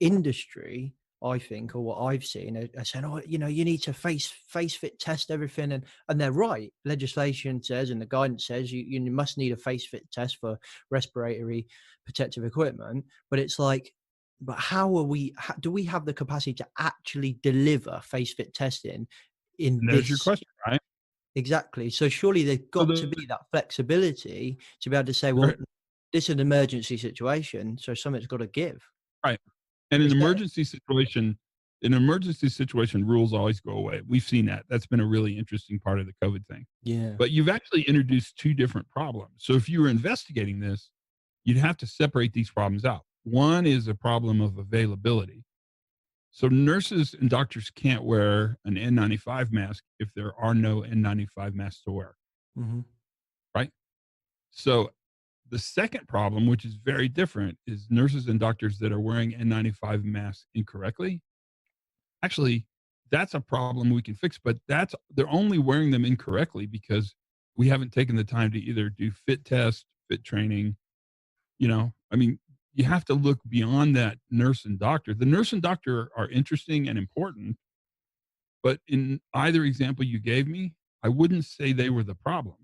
industry, I think, or what I've seen, are saying, oh, you need to face fit test everything, and they're right. Legislation says, and the guidance says, you must need a face fit test for respiratory protective equipment. But it's like, but do we have the capacity to actually deliver face fit testing in And there's your this? question, right? Exactly. So surely there's So got to be that flexibility to be able to say, well, there this is an emergency situation, so something's got to give. right. And Is that an emergency situation, rules always go away. We've seen that. That's been a really interesting part of the COVID thing. yeah. But you've actually introduced 2 different problems. So if you were investigating this, you'd have to separate these problems out. One is a problem of availability. So nurses and doctors can't wear an N95 mask if there are no N95 masks to wear, Mhm. right? So the second problem, which is very different, is nurses and doctors that are wearing N95 masks incorrectly. Actually, that's a problem we can fix, but they're only wearing them incorrectly because we haven't taken the time to either do fit test, fit training. I mean, you have to look beyond that nurse and doctor. The nurse and doctor are interesting and important, but in either example you gave me, I wouldn't say they were the problem.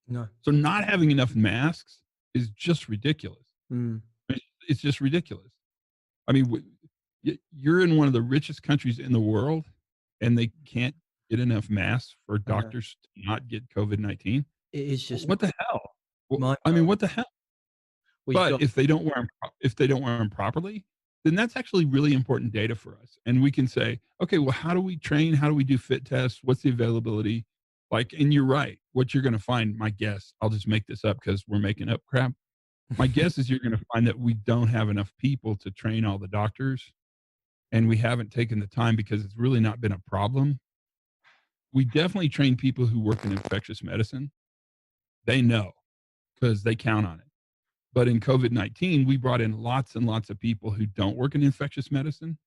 No. So not having enough masks is just ridiculous. Mm. It's just ridiculous. I mean, you're in one of the richest countries in the world, and they can't get enough masks for I know. doctors to not get COVID-19. It is just What the hell? I mean, mind-blowing. what the hell? We've But got if they don't wear them properly, then that's actually really important data for us. And we can say, okay, well, how do we train? How do we do fit tests? What's the availability? Like, and you're right. What you're going to find, my guess, I'll just make this up because we're making up crap. My guess is you're going to find that we don't have enough people to train all the doctors, and we haven't taken the time because it's really not been a problem. We definitely train people who work in infectious medicine. They know because they count on it. But in COVID-19, we brought in lots and lots of people who don't work in infectious medicine,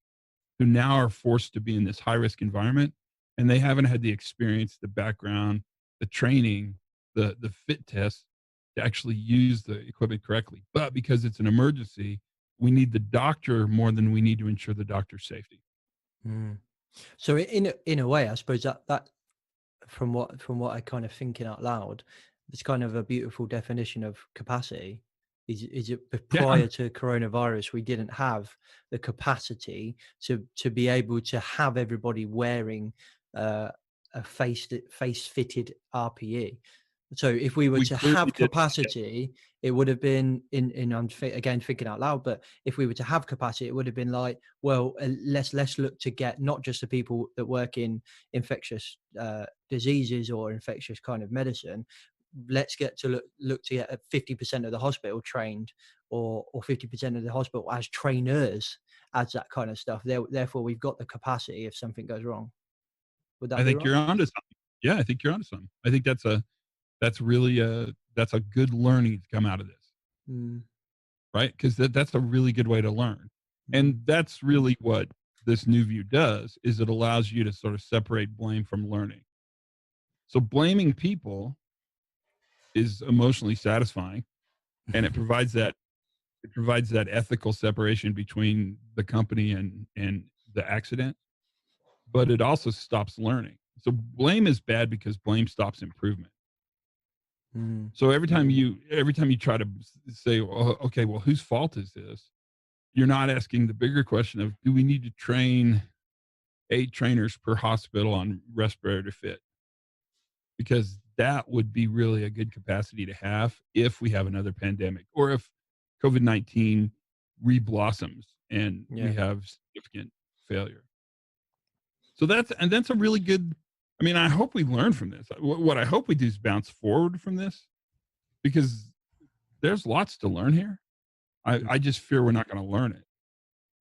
who now are forced to be in this high risk environment, and they haven't had the experience, the background, the training, the fit test to actually use the equipment correctly. But because it's an emergency, we need the doctor more than we need to ensure the doctor's safety. Mm. So in a way, I suppose that from what I kind of thinking out loud, it's kind of a beautiful definition of capacity. Is it Yeah, prior to coronavirus, we didn't have the capacity to be able to have everybody wearing uh, a face fitted RPE. So if we were we to clearly have did. capacity, it would have been in again thinking out loud. But if we were to have capacity, it would have been like, well, let's look to get not just the people that work in infectious diseases or infectious kind of medicine. Let's get to look to get 50% of the hospital trained, or 50% of the hospital as trainers, as that kind of stuff. Therefore, we've got the capacity if something goes wrong. Would I that be think right? you're onto something. Yeah, I think you're onto something. I think that's really that's a good learning to come out of this, Mm, right? Because that's a really good way to learn, mm, and that's really what this new view does. Is it allows you to sort of separate blame from learning. So blaming people is emotionally satisfying, and it provides that ethical separation between the company and the accident, but it also stops learning. So blame is bad because blame stops improvement. mm, So yeah. every time you try to say, well, okay, well, whose fault is this? You're not asking the bigger question of, do we need to train 8 trainers per hospital on respirator fit? Because that would be really a good capacity to have if we have another pandemic, or if COVID-19 reblossoms and we Yeah. have significant failure. So that's a really good. I mean, I hope we learn from this. What I hope we do is bounce forward from this, because there's lots to learn here. I just fear we're not going to learn it.